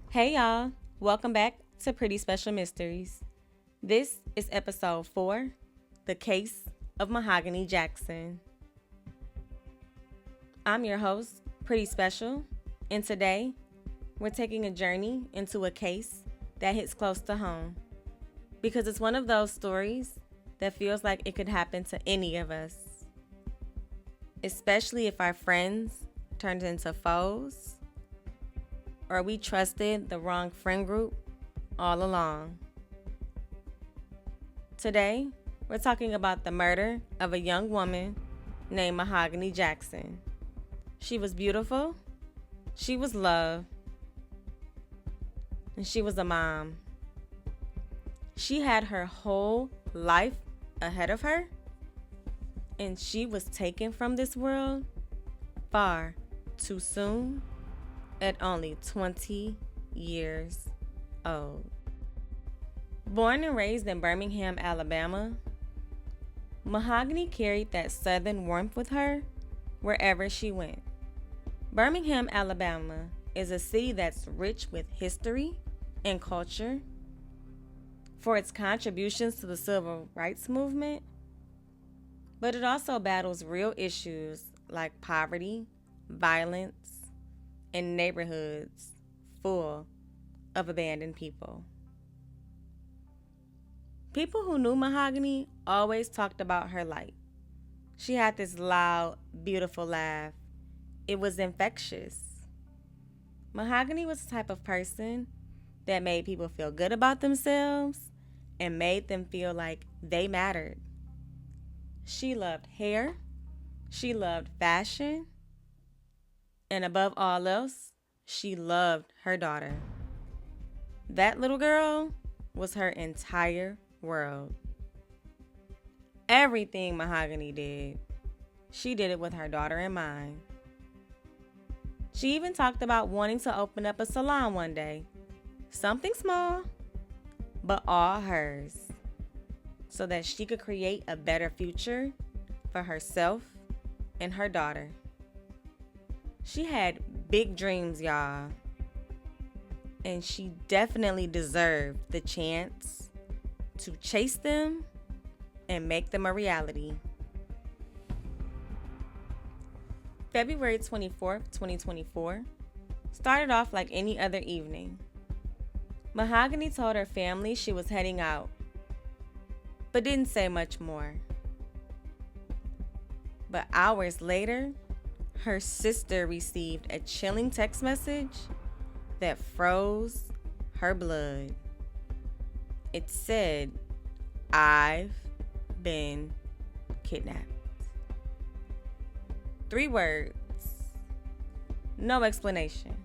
Hey y'all, welcome back to Pretty Special Mysteries. This is episode 4, The Case of Mohagany Jackson. I'm your host, Pretty Special, and today we're taking a journey into a case that hits close to home because it's one of those stories that feels like it could happen to any of us, especially if our friends turned into foes or we trusted the wrong friend group all along. Today, we're talking about the murder of a young woman named Mohagany Jackson. She was beautiful, she was loved, and she was a mom. She had her whole life ahead of her, and she was taken from this world far too soon at only 20 years old. Born and raised in Birmingham, Alabama, Mahogany carried that southern warmth with her wherever she went. Birmingham, Alabama is a city that's rich with history and culture for its contributions to the civil rights movement, but it also battles real issues like poverty, violence, and neighborhoods full of abandoned people. People who knew Mahogany always talked about her light. She had this loud, beautiful laugh. It was infectious. Mahogany was the type of person that made people feel good about themselves and made them feel like they mattered. She loved hair, she loved fashion, and above all else, she loved her daughter. That little girl was her entire world. Everything Mahogany did, she did it with her daughter in mind. She even talked about wanting to open up a salon one day. Something small, but all hers, so that she could create a better future for herself and her daughter. She had big dreams, y'all. And she definitely deserved the chance to chase them and make them a reality. February 24th, 2024 started off like any other evening. Mahogany told her family she was heading out, but didn't say much more. But hours later, her sister received a chilling text message that froze her blood. It said, "I've been kidnapped." 3 words, no explanation.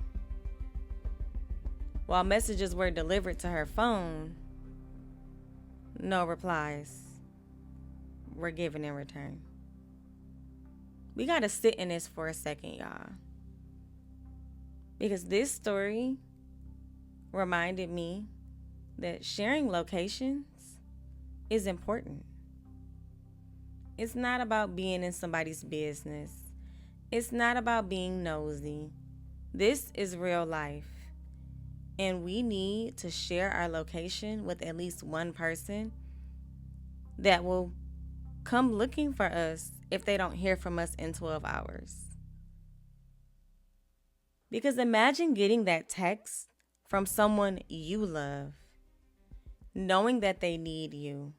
While messages were delivered to her phone, no replies were given in return. We gotta sit in this for a second, y'all. Because this story reminded me that sharing locations is important. It's not about being in somebody's business. It's not about being nosy. This is real life. And we need to share our location with at least one person that will come looking for us if they don't hear from us in 12 hours. Because imagine getting that text from someone you love, knowing that they need you,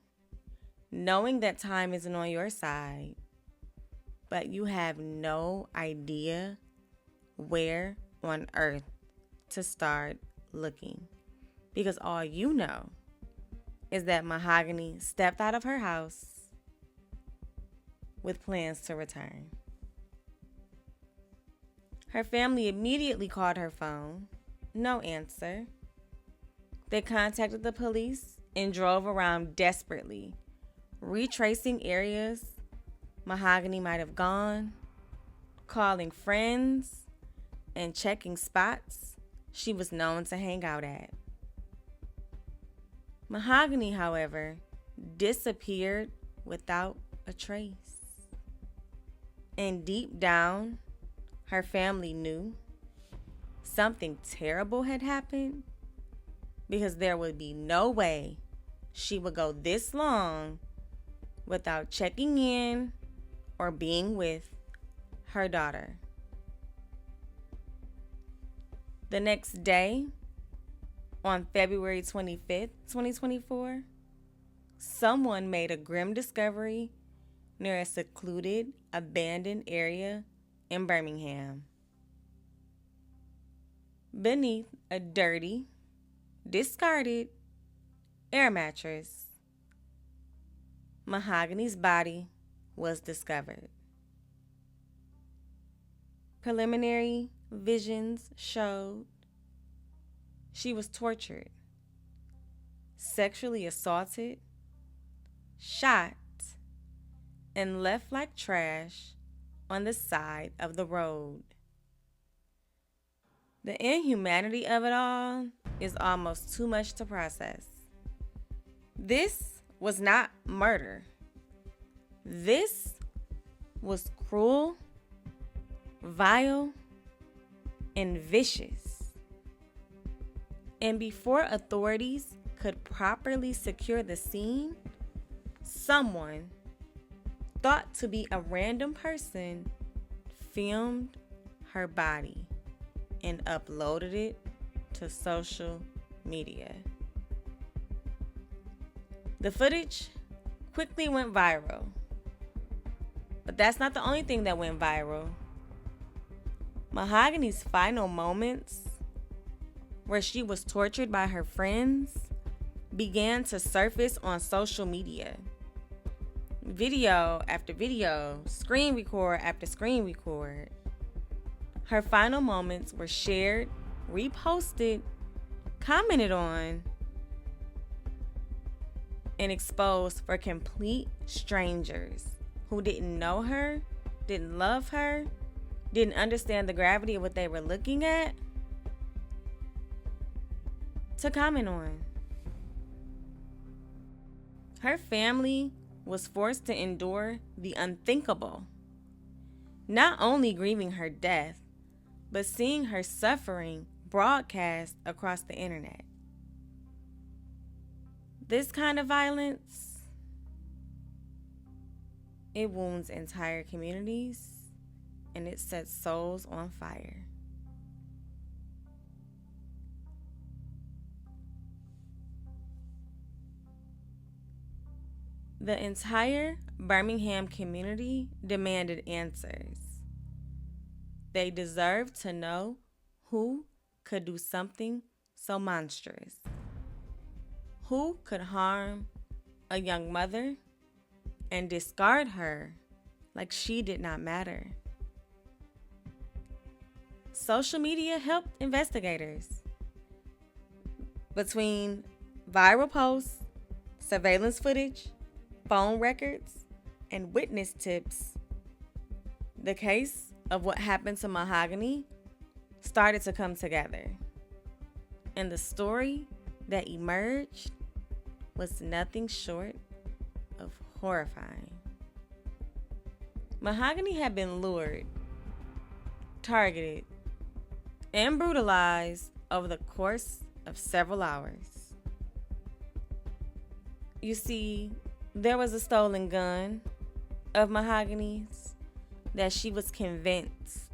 knowing that time isn't on your side, but you have no idea where on earth to start looking. Because all you know is that Mahogany stepped out of her house with plans to return. Her family immediately called her phone. No answer. They contacted the police and drove around desperately, retracing areas Mahogany might have gone, calling friends, and checking spots she was known to hang out at. Mahogany, however, disappeared without a trace. And deep down, her family knew something terrible had happened, because there would be no way she would go this long without checking in or being with her daughter. The next day, on February 25th, 2024, someone made a grim discovery near a secluded, abandoned area in Birmingham. Beneath a dirty, discarded air mattress, Mahogany's body was discovered. Preliminary visions showed she was tortured, sexually assaulted, shot, and left like trash on the side of the road. The inhumanity of it all is almost too much to process. This was not murder. This was cruel, vile, and vicious. And before authorities could properly secure the scene, someone, thought to be a random person, filmed her body and uploaded it to social media. The footage quickly went viral. But that's not the only thing that went viral. Mahogany's final moments, where she was tortured by her friends, began to surface on social media. Video after video, screen record after screen record. Her final moments were shared, reposted, commented on, and exposed for complete strangers who didn't know her, didn't love her, didn't understand the gravity of what they were looking at, to comment on. Her family was forced to endure the unthinkable, not only grieving her death, but seeing her suffering broadcast across the internet. This kind of violence, it wounds entire communities and it sets souls on fire. The entire Birmingham community demanded answers. They deserved to know who could do something so monstrous. Who could harm a young mother and discard her like she did not matter? Social media helped investigators. Between viral posts, surveillance footage, phone records, and witness tips, the case of what happened to Mahogany started to come together. And the story that emerged was nothing short of horrifying. Mahogany had been lured, targeted, and brutalized over the course of several hours. You see, there was a stolen gun of Mahogany's that she was convinced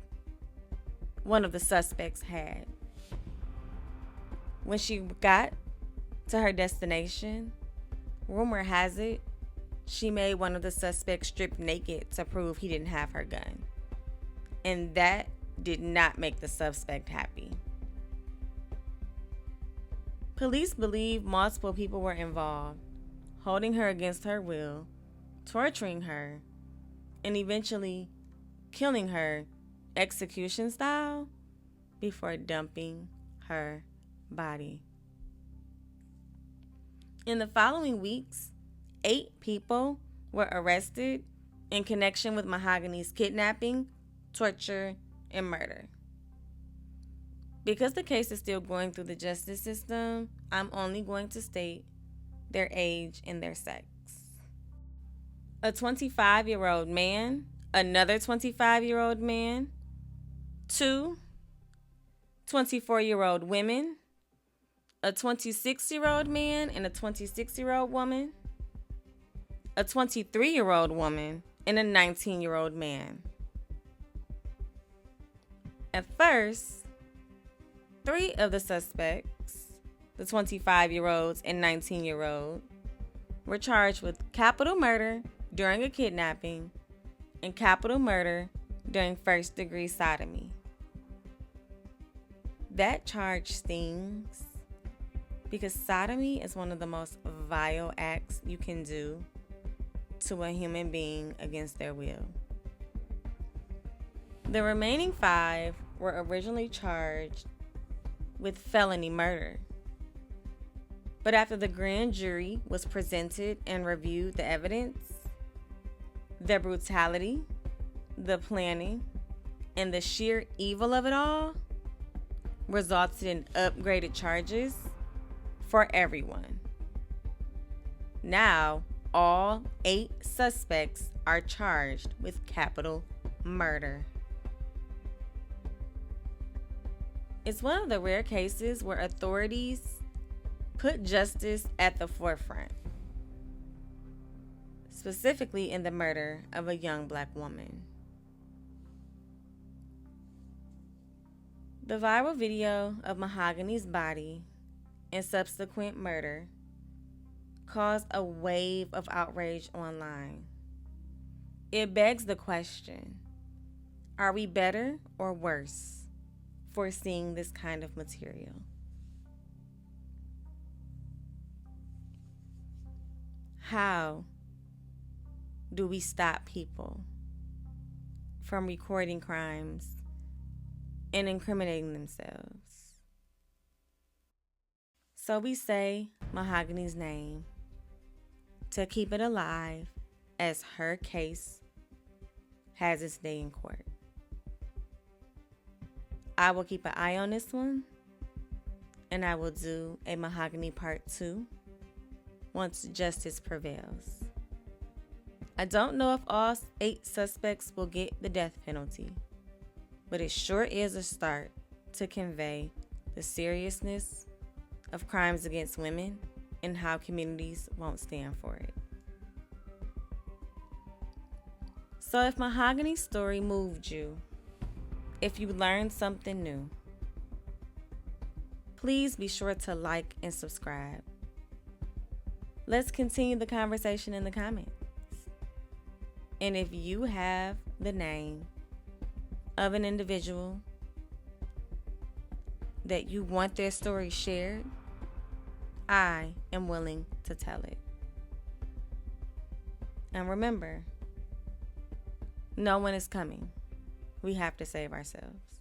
one of the suspects had. When she got to her destination, rumor has it, she made one of the suspects strip naked to prove he didn't have her gun. And that did not make the suspect happy. Police believe multiple people were involved, holding her against her will, torturing her, and eventually killing her execution style before dumping her body. In the following weeks, 8 people were arrested in connection with Mahogany's kidnapping, torture, and murder. Because the case is still going through the justice system, I'm only going to state their age and their sex. A 25-year-old man, another 25-year-old man, two 24-year-old women, a 26-year-old man and a 26-year-old woman, a 23-year-old woman, and a 19-year-old man. At first, 3 of the suspects, the 25-year-olds and 19-year-old, were charged with capital murder during a kidnapping and capital murder during first-degree sodomy. That charge stings because sodomy is one of the most vile acts you can do to a human being against their will. The remaining 5 were originally charged with felony murder. But after the grand jury was presented and reviewed the evidence, the brutality, the planning, and the sheer evil of it all resulted in upgraded charges for everyone. Now, all 8 suspects are charged with capital murder. It's one of the rare cases where authorities put justice at the forefront, specifically in the murder of a young Black woman. The viral video of Mahogany's body and subsequent murder caused a wave of outrage online. It begs the question, are we better or worse for seeing this kind of material? How do we stop people from recording crimes and incriminating themselves? So we say Mahogany's name to keep it alive as her case has its day in court. I will keep an eye on this one, and I will do a Mahogany Part 2 once justice prevails. I don't know if all 8 suspects will get the death penalty, but it sure is a start to convey the seriousness of crimes against women and how communities won't stand for it. So if Mahogany's story moved you, if you learned something new, please be sure to like and subscribe. Let's continue the conversation in the comments. And if you have the name of an individual that you want their story shared, I am willing to tell it. And remember, no one is coming. We have to save ourselves.